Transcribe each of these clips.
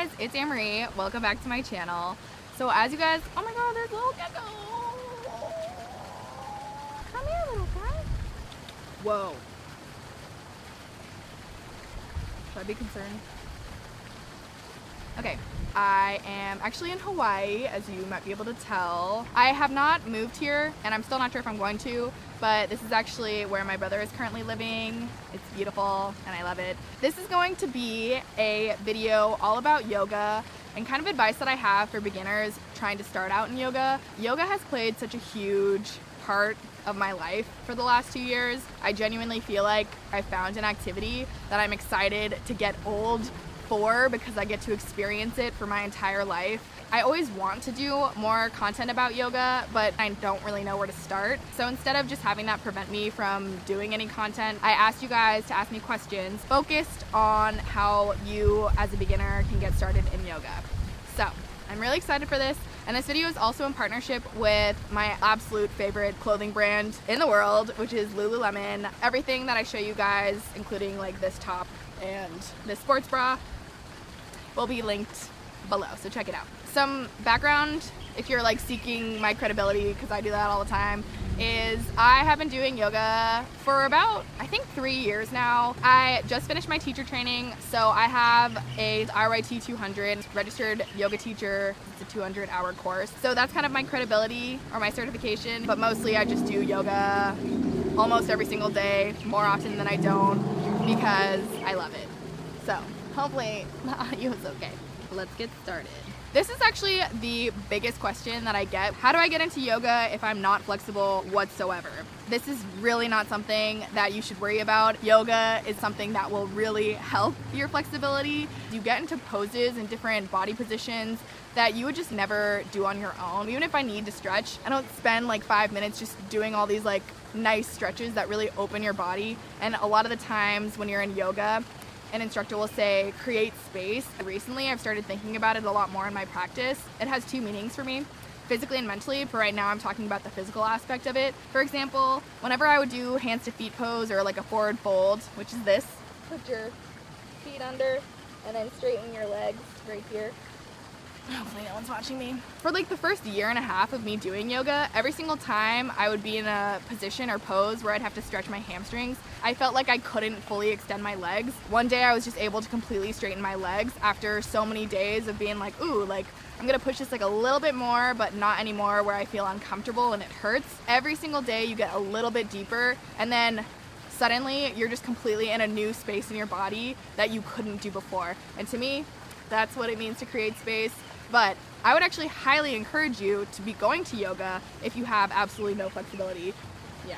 guys, it's Anne-Marie. Welcome back to my channel. So as you guys, oh my god, there's a little gecko. Come here, little guy. Whoa. Should I be concerned? Okay, I am actually in Hawaii, as you might be able to tell. I have not moved here, and I'm still not sure if I'm going to, but this is actually where my brother is currently living. It's beautiful, and I love it. This is going to be a video all about yoga and kind of advice that I have for beginners trying to start out in yoga. Yoga has played such a huge part of my life for the last 2 years. I genuinely feel like I found an activity that I'm excited to get old for because I get to experience it for my entire life. I always want to do more content about yoga, but I don't really know where to start. So instead of just having that prevent me from doing any content, I asked you guys to ask me questions focused on how you as a beginner can get started in yoga. So I'm really excited for this. And this video is also in partnership with my absolute favorite clothing brand in the world, which is Lululemon. Everything that I show you guys, including like this top and this sports bra, will be linked below, so check it out. Some background, if you're like seeking my credibility, because I do that all the time, is I have been doing yoga for about, I think 3 years now. I just finished my teacher training, so I have a RYT 200 registered yoga teacher. It's a 200-hour course. So that's kind of my credibility or my certification, but mostly I just do yoga almost every single day, more often than I don't, because I love it. So hopefully the audio is okay. Let's get started. This is actually the biggest question that I get. How do I get into yoga if I'm not flexible whatsoever? This is really not something that you should worry about. Yoga is something that will really help your flexibility. You get into poses and different body positions that you would just never do on your own. Even if I need to stretch, I don't spend like 5 minutes just doing all these like nice stretches that really open your body. And a lot of the times when you're in yoga, an instructor will say, create space. Recently, I've started thinking about it a lot more in my practice. It has two meanings for me, physically and mentally. For right now, I'm talking about the physical aspect of it. For example, whenever I would do hands to feet pose or like a forward fold, which is this, put your feet under and then straighten your legs right here. Hopefully no one's watching me. For like the first year and a half of me doing yoga, every single time I would be in a position or pose where I'd have to stretch my hamstrings, I felt like I couldn't fully extend my legs. One day I was just able to completely straighten my legs after so many days of being like, ooh, like I'm gonna push this like a little bit more, but not anymore where I feel uncomfortable and it hurts. Every single day you get a little bit deeper, and then suddenly you're just completely in a new space in your body that you couldn't do before. And to me, that's what it means to create space. But I would actually highly encourage you to be going to yoga if you have absolutely no flexibility. Yeah.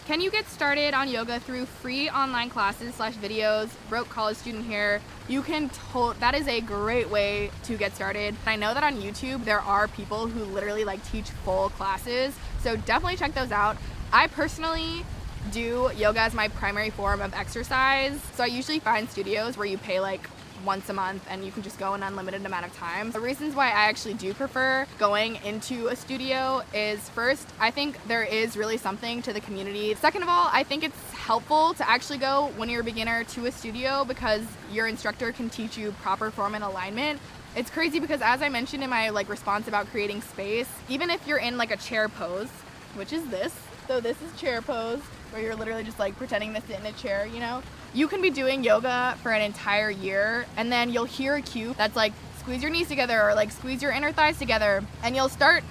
Can you get started on yoga through free online classes / videos? Broke college student here. You can that is a great way to get started. I know that on YouTube there are people who literally like teach full classes, so definitely check those out. I personally do yoga as my primary form of exercise, so I usually find studios where you pay like once a month and you can just go an unlimited amount of time. The reasons why I actually do prefer going into a studio is, first, I think there is really something to the community. Second of all, I think it's helpful to actually go when you're a beginner to a studio because your instructor can teach you proper form and alignment. It's crazy because, as I mentioned in my response about creating space, even if you're in like a chair pose, which is this, so this is chair pose, where you're literally just like pretending to sit in a chair, you know? You can be doing yoga for an entire year, and then you'll hear a cue that's like, squeeze your knees together, or like squeeze your inner thighs together, and you'll start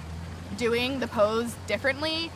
doing the pose differently,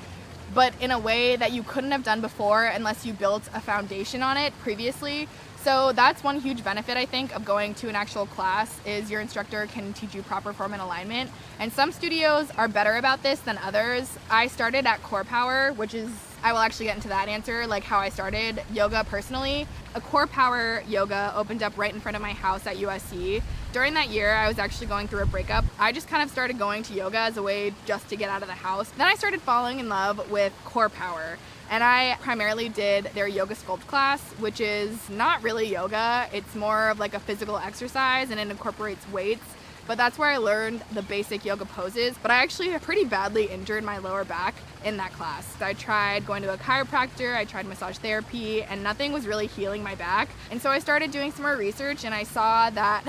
but in a way that you couldn't have done before unless you built a foundation on it previously. So that's one huge benefit, I think, of going to an actual class, is your instructor can teach you proper form and alignment. And some studios are better about this than others. I started at Core Power, which is, I will actually get into that answer, like how I started yoga personally. A Core Power yoga opened up right in front of my house at USC. During that year, I was actually going through a breakup. I just kind of started going to yoga as a way just to get out of the house. Then I started falling in love with Core Power. And I primarily did their yoga sculpt class, which is not really yoga. It's more of like a physical exercise, and it incorporates weights. But that's where I learned the basic yoga poses. But I actually pretty badly injured my lower back in that class. I tried going to a chiropractor, I tried massage therapy, and nothing was really healing my back. And so I started doing some more research, and I saw that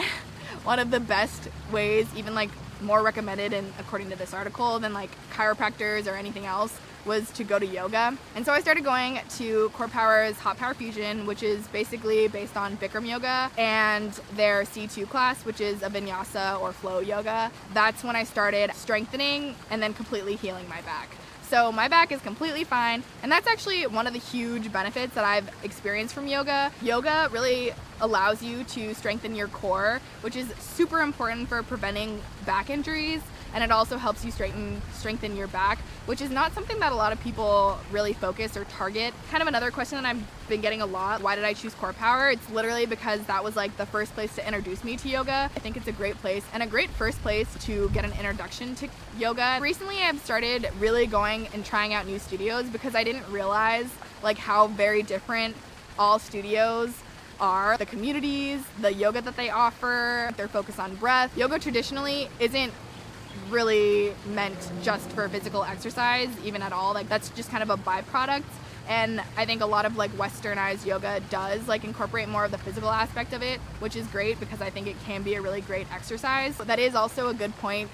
one of the best ways, even like more recommended and according to this article than like chiropractors or anything else, was to go to yoga. And so I started going to Core Power's Hot Power Fusion, which is basically based on Bikram yoga, and their C2 class, which is a vinyasa or flow yoga. That's when I started strengthening and then completely healing my back. So my back is completely fine, and that's actually one of the huge benefits that I've experienced from yoga. Yoga really allows you to strengthen your core, which is super important for preventing back injuries, and it also helps you strengthen your back, which is not something that a lot of people really focus or target. Kind of another question that I've been getting a lot, why did I choose Core Power? It's literally because that was like the first place to introduce me to yoga. I think it's a great place and a great first place to get an introduction to yoga. Recently I've started really going and trying out new studios because I didn't realize like how very different all studios are. The communities, the yoga that they offer, their focus on breath. Yoga traditionally isn't really meant just for physical exercise, even at all. Like that's just kind of a byproduct. And I think a lot of like westernized yoga does like incorporate more of the physical aspect of it, which is great because I think it can be a really great exercise. But that is also a good point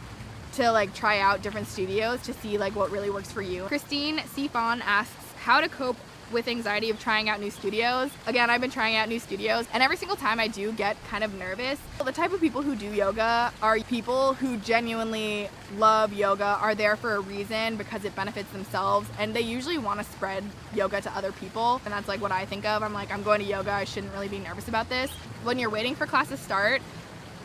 to like try out different studios to see like what really works for you. Christine Sifon asks how to cope with anxiety of trying out new studios. Again, I've been trying out new studios, and every single time I do get kind of nervous. The type of people who do yoga are people who genuinely love yoga, are there for a reason because it benefits themselves, and they usually want to spread yoga to other people, and that's like what I think of. I'm like, I'm going to yoga, I shouldn't really be nervous about this. When you're waiting for class to start,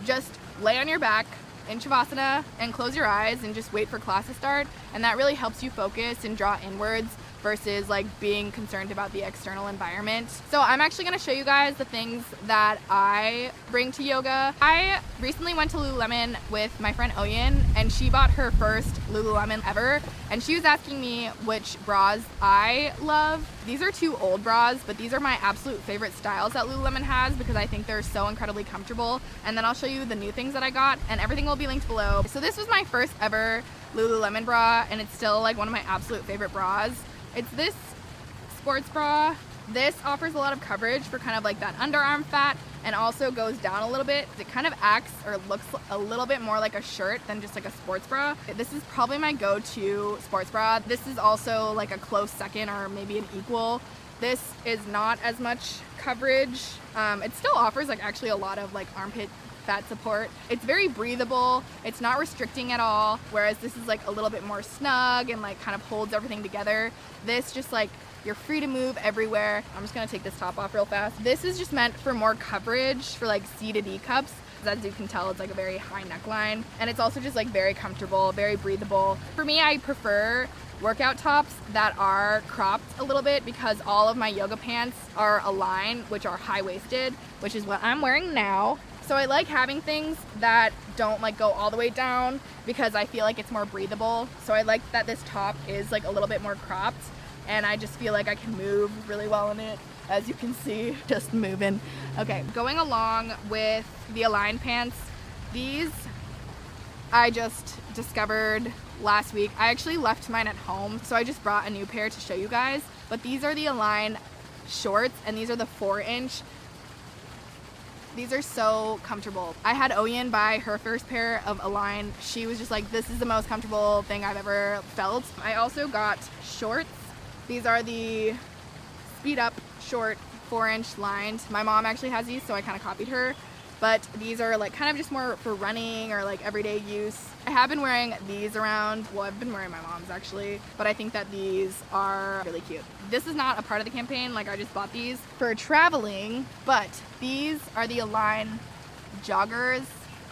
just lay on your back in Shavasana and close your eyes and just wait for class to start, and that really helps you focus and draw inwards versus like being concerned about the external environment. So I'm actually going to show you guys the things that I bring to yoga. I recently went to Lululemon with my friend Oyen, and she bought her first Lululemon ever, and she was asking me which bras I love. These are two old bras, but these are my absolute favorite styles that Lululemon has because I think they're so incredibly comfortable. And then I'll show you the new things that I got, and everything will be linked below. So this was my first ever Lululemon bra, and it's still like one of my absolute favorite bras. It's this sports bra. This offers a lot of coverage for kind of like that underarm fat, and also goes down a little bit. It kind of acts or looks a little bit more like a shirt than just like a sports bra. This is probably my go-to sports bra. This is also like a close second or maybe an equal. This is not as much coverage. It still offers like actually a lot of like armpit fat support. It's very breathable. It's not restricting at all, whereas this is like a little bit more snug and like kind of holds everything together. This just like, you're free to move everywhere. I'm just gonna take this top off real fast. This is just meant for more coverage for like C to D cups. As you can tell, it's like a very high neckline, and it's also just like very comfortable, very breathable. For me, I prefer workout tops that are cropped a little bit because all of my yoga pants are Align, which are high-waisted, which is what I'm wearing now. So I like having things that don't like go all the way down because I feel like it's more breathable. So I like that this top is like a little bit more cropped, and I just feel like I can move really well in it. As you can see, just moving. Okay, going along with the Align pants, these I just discovered last week. I actually left mine at home, so I just brought a new pair to show you guys. But these are the Align shorts, and these are the 4-inch. These are so comfortable. I had Oyen buy her first pair of Align. She was just like, this is the most comfortable thing I've ever felt. I also got shorts. These are the Speed Up short 4-inch lined. My mom actually has these, so I kind of copied her. But these are like kind of just more for running or like everyday use. I have been wearing these around. Well, I've been wearing my mom's actually, but I think that these are really cute. This is not a part of the campaign, like I just bought these for traveling, but these are the Align joggers.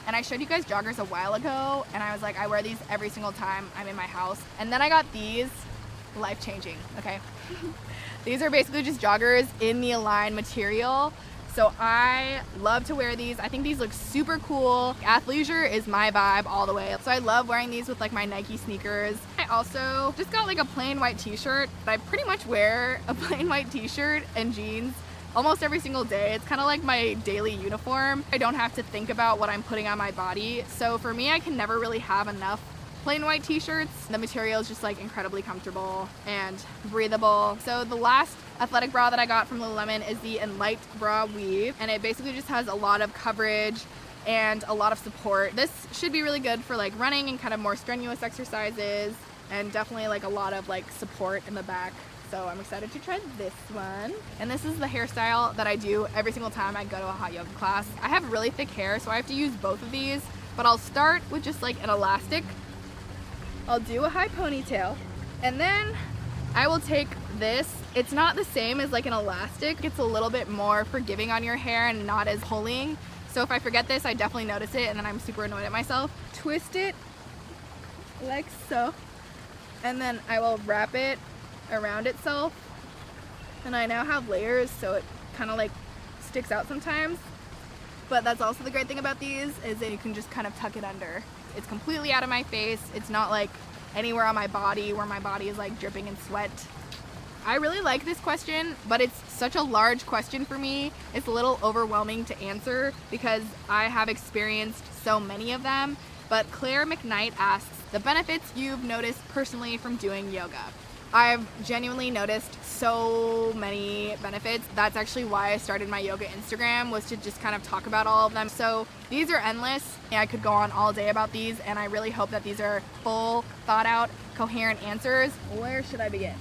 And I showed you guys joggers a while ago, and I was like, I wear these every single time I'm in my house. And then I got these, life-changing, okay? These are basically just joggers in the Align material. So I love to wear these. I think these look super cool. Athleisure is my vibe all the way. So I love wearing these with like my Nike sneakers. I also just got like a plain white t-shirt. I pretty much wear a plain white t-shirt and jeans almost every single day. It's kind of like my daily uniform. I don't have to think about what I'm putting on my body. So for me, I can never really have enough plain white t-shirts. The material is just like incredibly comfortable and breathable. So the last athletic bra that I got from Lululemon is the Enlight Bra Weave, and it basically just has a lot of coverage and a lot of support. This should be really good for like running and kind of more strenuous exercises, and definitely like a lot of like support in the back. So I'm excited to try this one. And this is the hairstyle that I do every single time I go to a hot yoga class. I have really thick hair, so I have to use both of these, but I'll start with just like an elastic. I'll do a high ponytail, and then I will take this. It's not the same as like an elastic. It's a little bit more forgiving on your hair and not as pulling. So if I forget this, I definitely notice it, and then I'm super annoyed at myself. Twist it like so, and then I will wrap it around itself. And I now have layers, so it kind of like sticks out sometimes. But that's also the great thing about these, is that you can just kind of tuck it under. It's completely out of my face. It's not like anywhere on my body where my body is like dripping in sweat. I really like this question, but it's such a large question for me. It's a little overwhelming to answer because I have experienced so many of them. But Claire McKnight asks, the benefits you've noticed personally from doing yoga. I've genuinely noticed so many benefits. That's actually why I started my yoga Instagram, was to just kind of talk about all of them. So these are endless. I could go on all day about these, and I really hope that these are full, thought out, coherent answers. Where should I begin?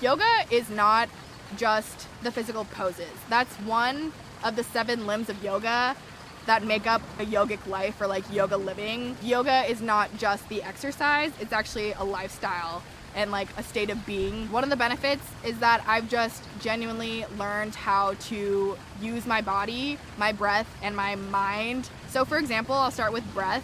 Yoga is not just the physical poses. That's one of the 7 limbs of yoga that make up a yogic life, or like yoga living. Yoga is not just the exercise, it's actually a lifestyle and like a state of being. One of the benefits is that I've just genuinely learned how to use my body, my breath, and my mind. So for example, I'll start with breath.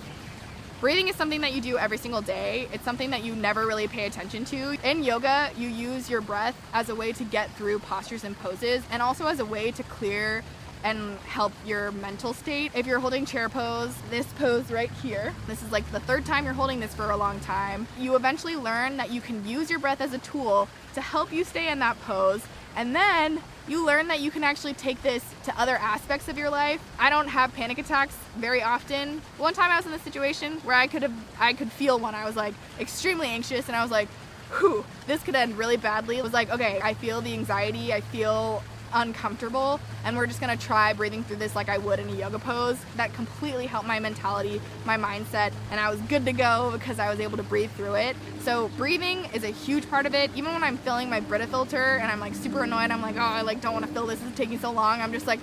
Breathing is something that you do every single day. It's something that you never really pay attention to. In yoga, you use your breath as a way to get through postures and poses, and also as a way to clear and help your mental state. If you're holding chair pose, this pose right here, this is like the 3rd time you're holding this for a long time, you eventually learn that you can use your breath as a tool to help you stay in that pose, and then you learn that you can actually take this to other aspects of your life. I don't have panic attacks very often. One time I was in this situation where I could feel one. I was like extremely anxious, and I was like, whew, this could end really badly. It was like, okay, I feel the anxiety, I feel uncomfortable, and we're just gonna try breathing through this like I would in a yoga pose. That completely helped my mentality, my mindset, and I was good to go because I was able to breathe through it. So breathing is a huge part of it. Even when I'm filling my Brita filter and I'm like super annoyed, I'm like, oh, I like don't want to fill this, it's taking so long, I'm just like,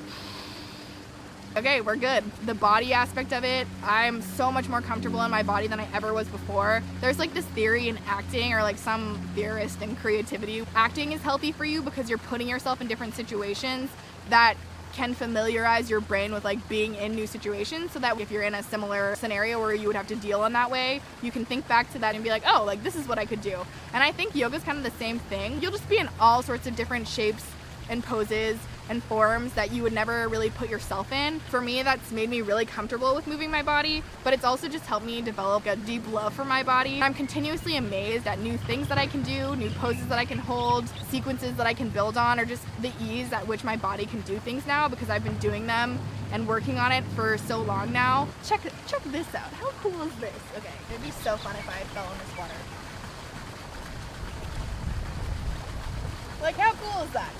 okay, we're good. The body aspect of it, I'm so much more comfortable in my body than I ever was before. There's like this theory in acting, or like some theorist in creativity. Acting is healthy for you because you're putting yourself in different situations that can familiarize your brain with like being in new situations, so that if you're in a similar scenario where you would have to deal in that way, you can think back to that and be like, oh, like this is what I could do. And I think yoga's kind of the same thing. You'll just be in all sorts of different shapes and poses and forms that you would never really put yourself in. For me, that's made me really comfortable with moving my body, but it's also just helped me develop a deep love for my body. I'm continuously amazed at new things that I can do, new poses that I can hold, sequences that I can build on, or just the ease at which my body can do things now because I've been doing them and working on it for so long now. Check this out. How cool is this? Okay, it'd be so fun if I fell in this water. Like, how cool is that?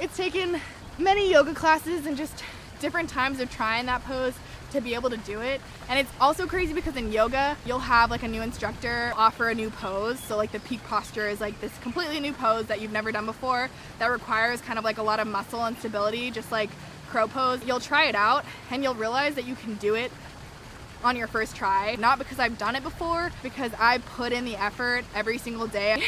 It's taken many yoga classes and just different times of trying that pose to be able to do it. And it's also crazy because in yoga, you'll have like a new instructor offer a new pose. So like the peak posture is like this completely new pose that you've never done before that requires kind of like a lot of muscle and stability, just like crow pose. You'll try it out and you'll realize that you can do it on your first try. Not because I've done it before, because I put in the effort every single day.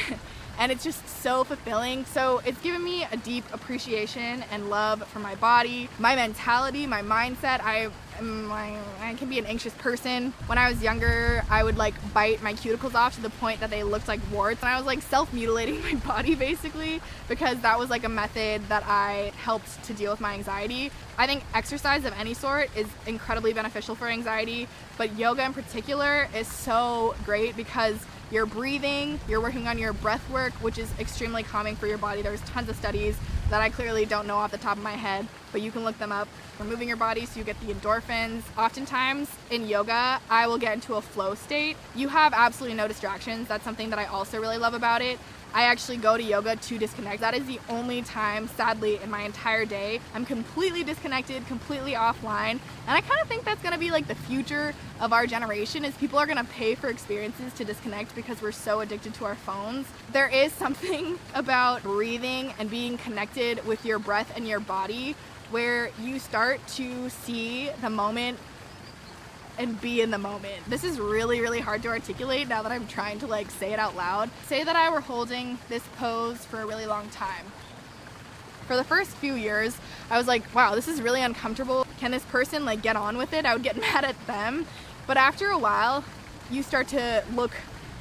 And it's just so fulfilling. So it's given me a deep appreciation and love for my body, my mentality, my mindset. I can be an anxious person. When I was younger, I would like bite my cuticles off to the point that they looked like warts. And I was like self-mutilating my body basically, because that was like a method that I helped to deal with my anxiety. I think exercise of any sort is incredibly beneficial for anxiety, but yoga in particular is so great because you're breathing, you're working on your breath work, which is extremely calming for your body. There's tons of studies that I clearly don't know off the top of my head, but you can look them up. You're moving your body so you get the endorphins. Oftentimes in yoga, I will get into a flow state. You have absolutely no distractions. That's something that I also really love about it. I actually go to yoga to disconnect. That is the only time, sadly, in my entire day I'm completely disconnected, completely offline. And I kind of think that's gonna be like the future of our generation, is people are gonna pay for experiences to disconnect because we're so addicted to our phones. There is something about breathing and being connected with your breath and your body where you start to see the moment and be in the moment. This is really, really hard to articulate now that I'm trying to like say it out loud. Say that I were holding this pose for a really long time. For the first few years, I was like, wow, this is really uncomfortable. Can this person like get on with it? I would get mad at them. But after a while, you start to look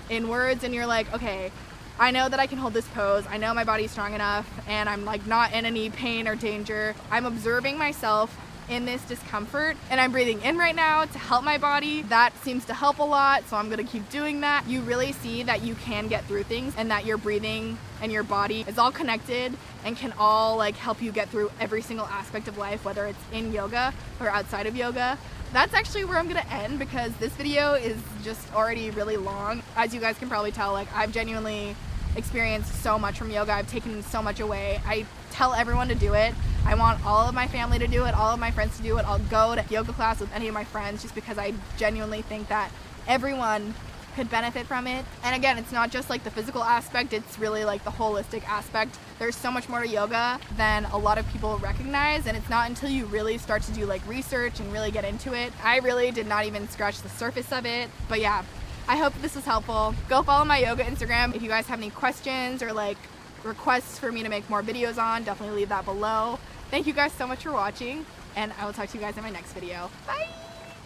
inwards and you're like, okay, I know that I can hold this pose. I know my body's strong enough and I'm like not in any pain or danger. I'm observing myself in this discomfort and I'm breathing in right now to help my body. That seems to help a lot, so I'm gonna keep doing that. You really see that you can get through things and that your breathing and your body is all connected and can all like help you get through every single aspect of life, whether it's in yoga or outside of yoga. That's actually where I'm gonna end because this video is just already really long. As you guys can probably tell, like I've genuinely experienced so much from yoga. I've taken so much away. I tell everyone to do it. I want all of my family to do it, all of my friends to do it. I'll go to yoga class with any of my friends just because I genuinely think that everyone could benefit from it. And again, it's not just like the physical aspect, it's really like the holistic aspect. There's so much more to yoga than a lot of people recognize, and it's not until you really start to do like research and really get into it. I really did not even scratch the surface of it. But yeah, I hope this was helpful. Go follow my yoga Instagram. If you guys have any questions or like requests for me to make more videos on, definitely leave that below. Thank you guys so much for watching, and I will talk to you guys in my next video. Bye!